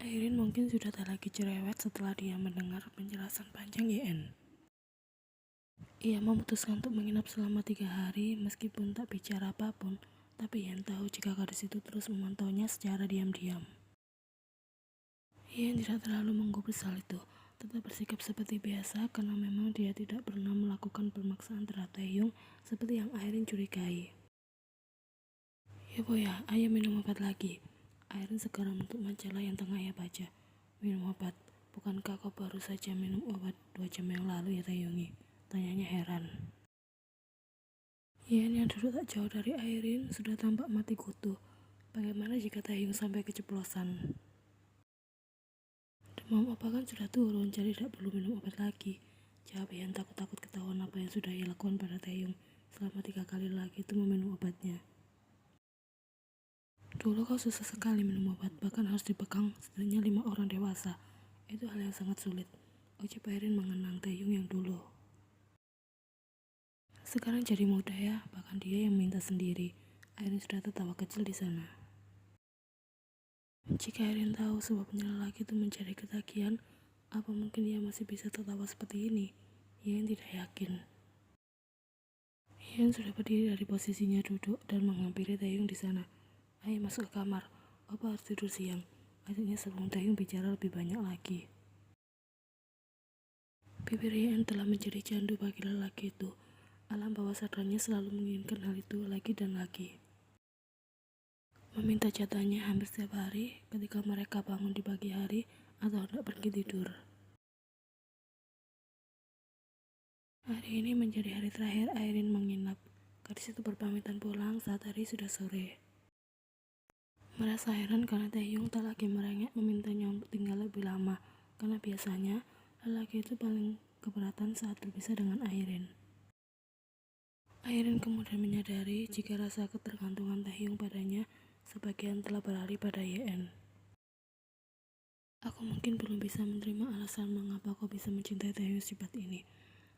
Airin mungkin sudah tak lagi cerewet setelah dia mendengar penjelasan panjang YN. Ia memutuskan untuk menginap selama 3 hari meskipun tak bicara apapun, tapi Yen tahu jika gadis itu terus memantaunya secara diam-diam. Yen tidak terlalu menggubris hal itu, tetap bersikap seperti biasa karena memang dia tidak pernah melakukan pemaksaan terhadap Taehyung seperti yang Airin curigai. Ya boya, ayo minum obat lagi. Airin segera menutup majalah yang tengah ia baca. Minum obat? Bukankah kau baru saja minum obat 2 jam yang lalu ya Taehyungi? Tanyanya heran. Yen yang duduk tak jauh dari Airin sudah tampak mati kutu. Bagaimana jika Taehyung sampai keceplosan? Demam opa kan sudah turun, jadi tidak perlu minum obat lagi. Jawab Yen takut-takut ketahuan apa yang sudah ia lakukan pada Taehyung selama 3 kali lagi itu meminum obatnya. Dulu kau susah sekali minum obat, bahkan harus dipegang setidaknya 5 orang dewasa. Itu hal yang sangat sulit. Ucap Airin mengenang Taehyung yang dulu. Sekarang jadi mudah ya, bahkan dia yang minta sendiri. Airin sudah tertawa kecil di sana. Jika Airin tahu sebabnya lelaki itu mencari ketagihan, apa mungkin dia masih bisa tertawa seperti ini? Yen tidak yakin. Yen sudah berdiri dari posisinya duduk dan menghampiri Taehyung di sana. Ayo masuk ke kamar, opa harus tidur siang. Akhirnya sebelum Taehyung bicara lebih banyak lagi. Bibir Yen telah menjadi candu bagi lelaki itu. Alam bawah sadarnya selalu menginginkan hal itu lagi dan lagi. Meminta jatahnya hampir setiap hari ketika mereka bangun di pagi hari atau hendak pergi tidur. Hari ini menjadi hari terakhir Airin menginap. Gadis itu berpamitan pulang saat hari sudah sore. Merasa heran karena Taehyung tak lagi merengek memintanya untuk tinggal lebih lama, karena biasanya lelaki itu paling keberatan saat berpisah dengan Airin. Airin kemudian menyadari jika rasa ketergantungan Taehyung padanya sebagian telah beralih pada YN. Aku mungkin belum bisa menerima alasan mengapa kau bisa mencintai Taehyung secepat ini,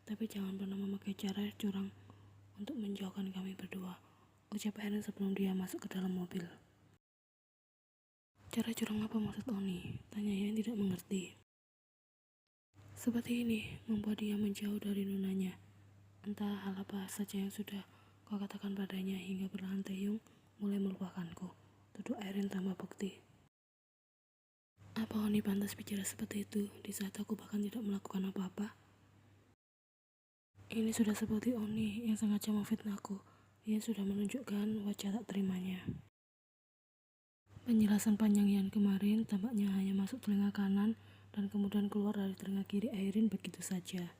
tapi jangan pernah memakai cara curang untuk menjauhkan kami berdua, ucap Airin sebelum dia masuk ke dalam mobil. Cara curang apa maksud Oni? Tanya Yen tidak mengerti. Seperti ini, membuat dia menjauh dari nunanya. Entah hal apa saja yang sudah kau katakan padanya hingga perlahan Taehyung mulai melupakanku. Tuduh Airin tambah bukti. Apa Oni pantas bicara seperti itu di saat aku bahkan tidak melakukan apa-apa? Ini sudah seperti Oni yang sengaja memfitnahku. Ia sudah menunjukkan wajah tak terimanya. Penjelasan panjang Yan kemarin tampaknya hanya masuk telinga kanan dan kemudian keluar dari telinga kiri Airin begitu saja.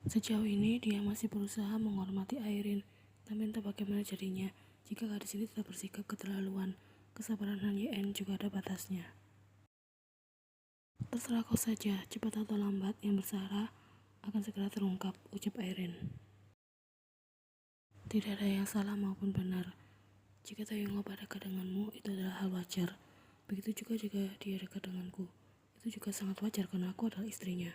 Sejauh ini dia masih berusaha menghormati Airin, tapi entah bagaimana jadinya jika gadis ini tetap bersikap keterlaluan. Kesabaran Han Yen juga ada batasnya. Terserah kau saja, cepat atau lambat yang bersalah akan segera terungkap, ucap Airin. Tidak ada yang salah maupun benar. Jika Taehyung opa dekat denganmu, itu adalah hal wajar. Begitu juga jika dia dekat denganku. Itu juga sangat wajar karena aku adalah istrinya.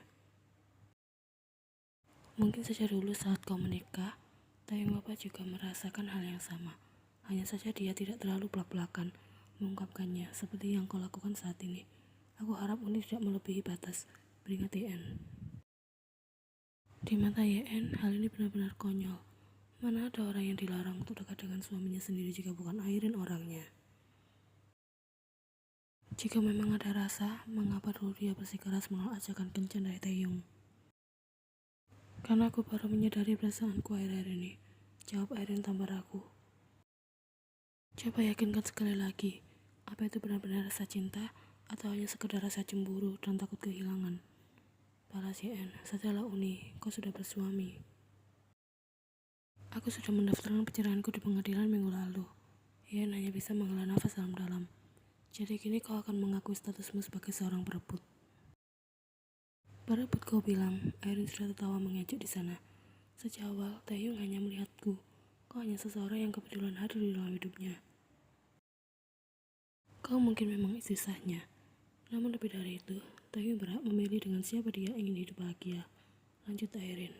Mungkin saja dulu saat kau menikah, Taehyung opa juga merasakan hal yang sama. Hanya saja dia tidak terlalu belak-belakan mengungkapkannya seperti yang kau lakukan saat ini. Aku harap Uni tidak melebihi batas, beringat Yen. Di mata Yen, hal ini benar-benar konyol. Mana ada orang yang dilarang untuk dekat dengan suaminya sendiri jika bukan Airin orangnya. Jika memang ada rasa, mengapa dulu dia bersikeras menolak ajakan kencan dari Taehyung? Karena aku baru menyadari perasaanku akhir-akhir ini, jawab Airin tanpa ragu. Coba yakinkan sekali lagi, apa itu benar-benar rasa cinta atau hanya sekedar rasa cemburu dan takut kehilangan? Balas Yen, setelah Uni, kau sudah bersuami. Aku sudah mendaftarkan perceraianku di pengadilan minggu lalu. Yen hanya bisa menghela nafas dalam-dalam. Jadi kini kau akan mengakui statusmu sebagai seorang perebut. Perebut kau bilang, Airin sudah tertawa mengejek di sana. Sejak awal, Taehyung hanya melihatku. Kau hanya seseorang yang kebetulan hadir di dalam hidupnya. Kau mungkin memang istri sahnya. Namun lebih dari itu, Taehyung berhak memilih dengan siapa dia ingin hidup bahagia. Lanjut Airin.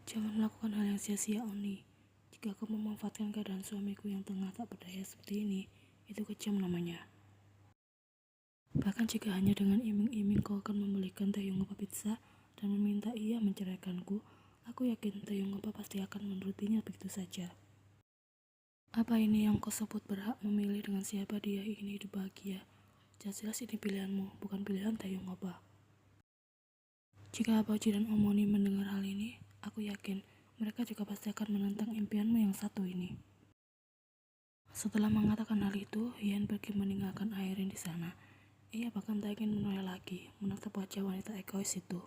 Jangan melakukan hal yang sia-sia, Oni. Jika kau memanfaatkan keadaan suamiku yang tengah tak berdaya seperti ini, itu kejam namanya. Bahkan jika hanya dengan iming-iming kau akan membelikan Taeyong Opa pizza dan meminta ia menceraikanku, aku yakin Taeyong Opa pasti akan menurutinya begitu saja. Apa ini yang kau sebut berhak memilih dengan siapa dia ingin hidup bahagia? Jelas-jelas ini pilihanmu, bukan pilihan Taeyong Opa. Jika Apaoji dan Omoni mendengar hal ini, aku yakin mereka juga pasti akan menentang impianmu yang satu ini. Setelah mengatakan hal itu, Hien pergi meninggalkan Airin di sana. Ia bahkan tak ingin menoleh lagi menatap wajah wanita egois itu.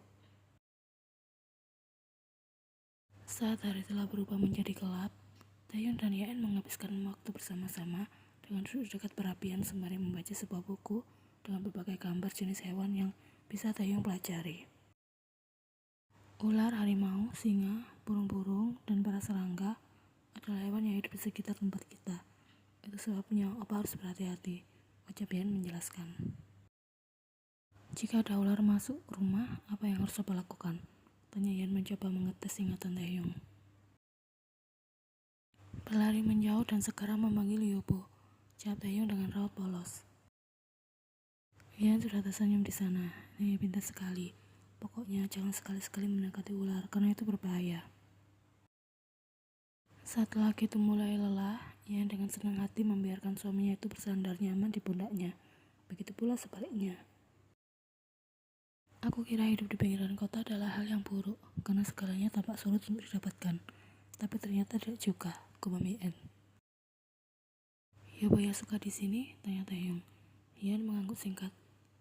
Saat hari telah berubah menjadi gelap, Taeyong dan Hien menghabiskan waktu bersama-sama dengan duduk dekat perapian sembari membaca sebuah buku dengan berbagai gambar jenis hewan yang bisa Taeyong pelajari. Ular, harimau, singa, burung-burung, dan para serangga adalah hewan yang hidup di sekitar tempat kita. Itu sebabnya Opa harus berhati-hati, ucap Hien menjelaskan. Jika ada ular masuk rumah, apa yang harus Opa lakukan? Tanya Hien mencoba mengetes ingatan Taeyong. Berlari menjauh dan sekarang memanggil Yobo, jawab Taeyong dengan raut polos. Hien sudah tersenyum di sana. Ini pintar sekali. Pokoknya jangan sekali-sekali mendekati ular karena itu berbahaya. Saat lelaki itu mulai lelah, Hien dengan senang hati membiarkan suaminya itu bersandar nyaman di pundaknya. Begitu pula sebaliknya. Aku kira hidup di pinggiran kota adalah hal yang buruk, karena segalanya tampak sulit untuk didapatkan. Tapi ternyata tidak juga, gumam Hien. Yoboya suka di sini? Tanya Taeyong. Hien mengangguk singkat.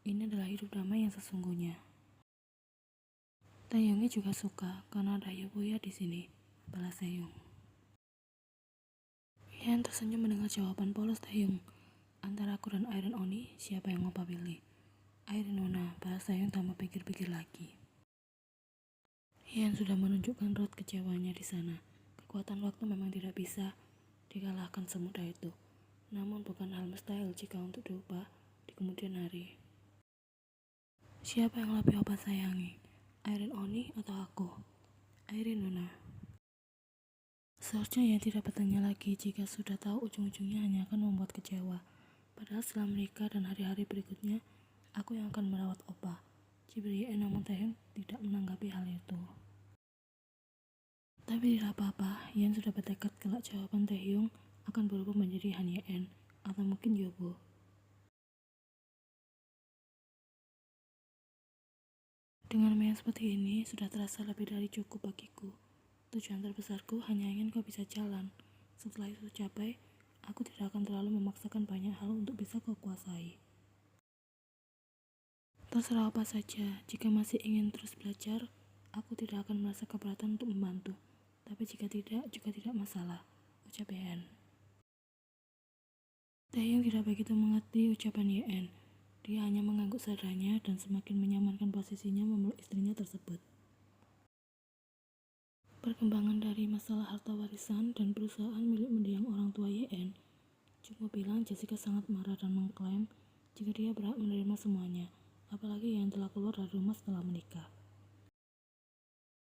Ini adalah hidup damai yang sesungguhnya. Taeyongnya juga suka karena ada Yoboya di sini, balas Taeyong. Hien tersenyum mendengar jawaban polos Taeyong. Antara aku dan Airin Oni, siapa yang Opa pilih? Airin Nona, balas Taeyong tanpa pikir-pikir lagi. Hien sudah menunjukkan raut kecewanya di sana. Kekuatan waktu memang tidak bisa dikalahkan semudah itu. Namun bukan hal mustahil jika untuk diubah di kemudian hari. Siapa yang lebih Opa sayangi? Airin Oni atau aku? Airin Nona. Seharusnya ia tidak bertanya lagi jika sudah tahu ujung-ujungnya hanya akan membuat kecewa. Padahal setelah menikah dan hari-hari berikutnya, aku yang akan merawat Opa. Cibir namun Taeyong tidak menanggapi hal itu. Tapi tidak apa-apa, Hien sudah bertekad kelak jawaban Taeyong akan berubah menjadi Han Hien atau mungkin Yobo. Dengan yang seperti ini, sudah terasa lebih dari cukup bagiku. Tujuan terbesarku hanya ingin kau bisa jalan. Setelah itu tercapai, aku tidak akan terlalu memaksakan banyak hal untuk bisa kau kuasai. Terserah apa saja, jika masih ingin terus belajar, aku tidak akan merasa keberatan untuk membantu. Tapi jika tidak, juga tidak masalah, ucap Hien. Taeyong tidak begitu mengerti ucapan Hien. Dia hanya mengangguk seadanya dan semakin menyamankan posisinya memeluk istrinya tersebut. Perkembangan dari masalah harta warisan dan perusahaan milik mendiang orang tua Hien, Jungho bilang Jessica sangat marah dan mengklaim jika dia berhak menerima semuanya, apalagi yang telah keluar dari rumah setelah menikah.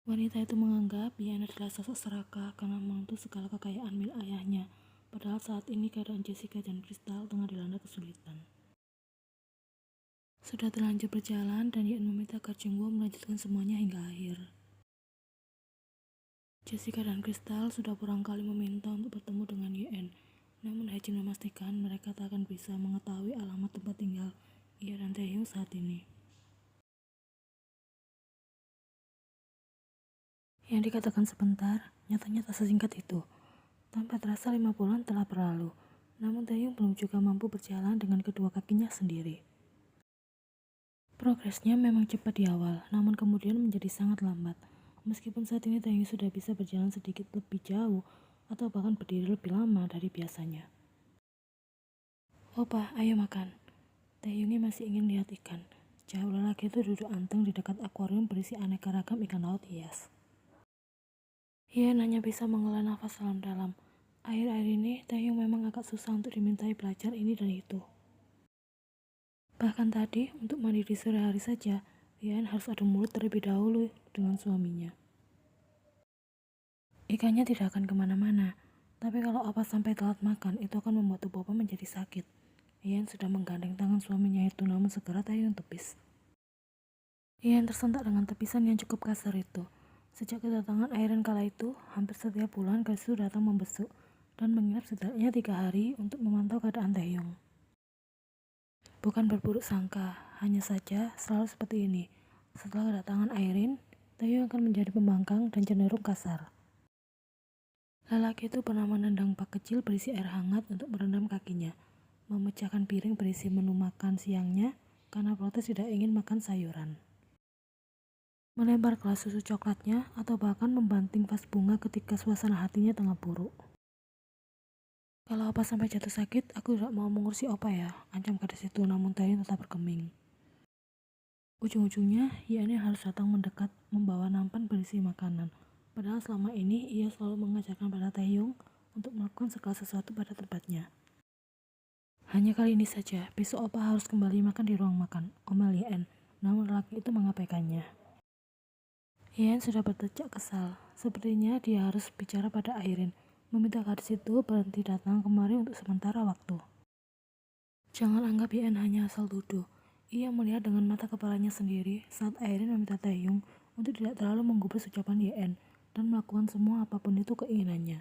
Wanita itu menganggap Hien adalah sosok serakah karena menyentuh segala kekayaan milik ayahnya, padahal saat ini keadaan Jessica dan Crystal tengah dilanda kesulitan. Sudah terlanjur berjalan dan Hien meminta agar Jungho melanjutkan semuanya hingga akhir. Jessica dan Crystal sudah berulang kali meminta untuk bertemu dengan Hien, namun Haejin memastikan mereka tak akan bisa mengetahui alamat tempat tinggal ia dan Taeyong saat ini. Yang dikatakan sebentar, nyatanya tak sesingkat itu. Tanpa terasa 5 bulan telah berlalu, namun Taeyong belum juga mampu berjalan dengan kedua kakinya sendiri. Progresnya memang cepat di awal, namun kemudian menjadi sangat lambat. Meskipun saat ini Taeyong sudah bisa berjalan sedikit lebih jauh atau bahkan berdiri lebih lama dari biasanya. Opa, ayo makan. Taeyongnya masih ingin lihat ikan. Jauh lelaki itu duduk anteng di dekat akuarium berisi aneka ragam ikan laut hias. Hien hanya bisa menghela nafas dalam-dalam. Akhir-akhir ini, Taeyong memang agak susah untuk dimintai belajar ini dan itu. Bahkan tadi, untuk mandi di sore hari saja, Hien harus adu mulut terlebih dahulu dengan suaminya. Ikannya tidak akan kemana-mana, tapi kalau Opa sampai telat makan, itu akan membuat tubuh Opa menjadi sakit. Ian sudah menggandeng tangan suaminya itu, namun segera Taehyung tepis. Ian tersentak dengan tepisan yang cukup kasar itu. Sejak kedatangan Airin kala itu, hampir setiap bulan gadis itu datang membesuk dan menginap setidaknya 3 hari untuk memantau keadaan Taehyung. Bukan berburuk sangka, hanya saja selalu seperti ini. Setelah kedatangan Airin, Taehyung akan menjadi pembangkang dan cenderung kasar. Lelaki itu pernah menendang bak kecil berisi air hangat untuk merendam kakinya, memecahkan piring berisi menu makan siangnya karena protes tidak ingin makan sayuran, melempar gelas susu coklatnya, atau bahkan membanting vas bunga ketika suasana hatinya tengah buruk. Kalau Opa sampai jatuh sakit, aku tidak mau mengurusi Opa ya, ancam gadis itu, namun Taehyung tetap bergeming. Ujung-ujungnya, Yeon harus datang mendekat membawa nampan berisi makanan. Padahal selama ini ia selalu mengajarkan pada Taehyung untuk melakukan segala sesuatu pada tempatnya. Hanya kali ini saja, besok Opa harus kembali makan di ruang makan, omel Yeon, namun lelaki itu mengabaikannya. Yeon sudah berdecak kesal. Sepertinya dia harus bicara pada Airin, meminta gadis itu berhenti datang kemari untuk sementara waktu. Jangan anggap Yeon hanya asal tuduh. Ia melihat dengan mata kepalanya sendiri saat Airin meminta Taehyung untuk tidak terlalu menggubris ucapan Yeon dan melakukan semua apapun itu keinginannya.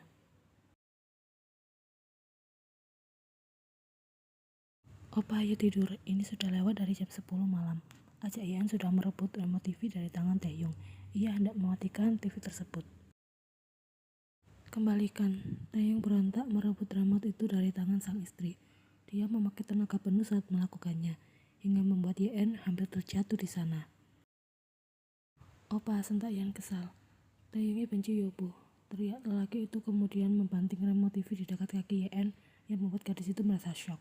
Opa, ayo tidur, ini sudah lewat dari jam 10 malam. Ajak Yeon sudah merebut remote TV dari tangan Taehyung. Ia hendak mematikan TV tersebut. Kembalikan, Taehyung berontak merebut remote itu dari tangan sang istri. Dia memakai tenaga penuh saat melakukannya, hingga membuat Yeon hampir terjatuh di sana. Opa, sentak Yeon kesal. Taehyung benci Yobo. Teriak lelaki itu kemudian membanting remote TV di dekat kaki Yeon yang membuat gadis itu merasa syok.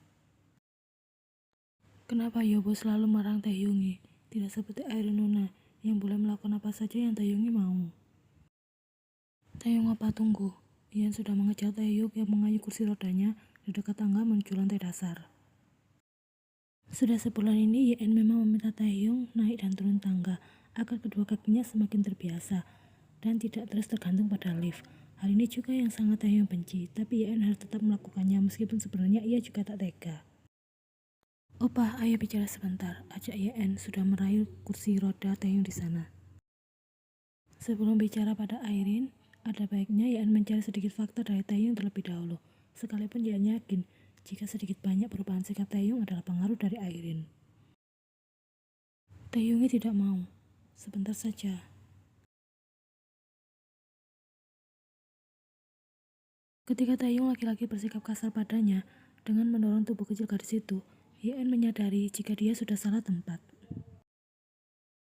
Kenapa Yobo selalu marah Taehyung? Tidak seperti Airin Nuna yang boleh melakukan apa saja yang Taehyung mau. Taehyung, Opa, tunggu. Yeon sudah mengejar Taehyung yang mengayuh kursi rodanya di dekat tangga menuju lantai dasar. Sudah sebulan ini Yeon memang meminta Taehyung naik dan turun tangga agar kedua kakinya semakin terbiasa dan tidak terus tergantung pada lift. Hal ini juga yang sangat Taehyung benci, tapi Yeon harus tetap melakukannya meskipun sebenarnya ia juga tak tega. Opa, ayo bicara sebentar, ajak Yeon sudah meraih kursi roda Taehyung di sana. Sebelum bicara pada Airin, ada baiknya Yeon mencari sedikit fakta dari Taehyung terlebih dahulu, sekalipun Yeon yakin jika sedikit banyak perubahan sikap Taehyung adalah pengaruh dari Airin. Taehyung tidak mau. Sebentar saja. Ketika Taehyung laki-laki bersikap kasar padanya dengan mendorong tubuh kecil gadis itu, Yeon menyadari jika dia sudah salah tempat.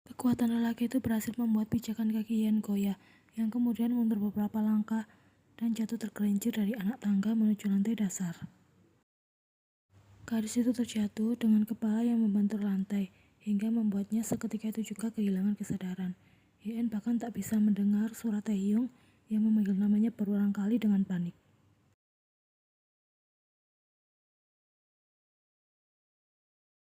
Kekuatan lelaki itu berhasil membuat pijakan kaki Yeon goyah, yang kemudian mundur beberapa langkah dan jatuh tergelincir dari anak tangga menuju lantai dasar. Gadis itu terjatuh dengan kepala yang membentur lantai, hingga membuatnya seketika itu juga kehilangan kesadaran. Yeon bahkan tak bisa mendengar suara Taehyung yang memanggil namanya berulang kali dengan panik.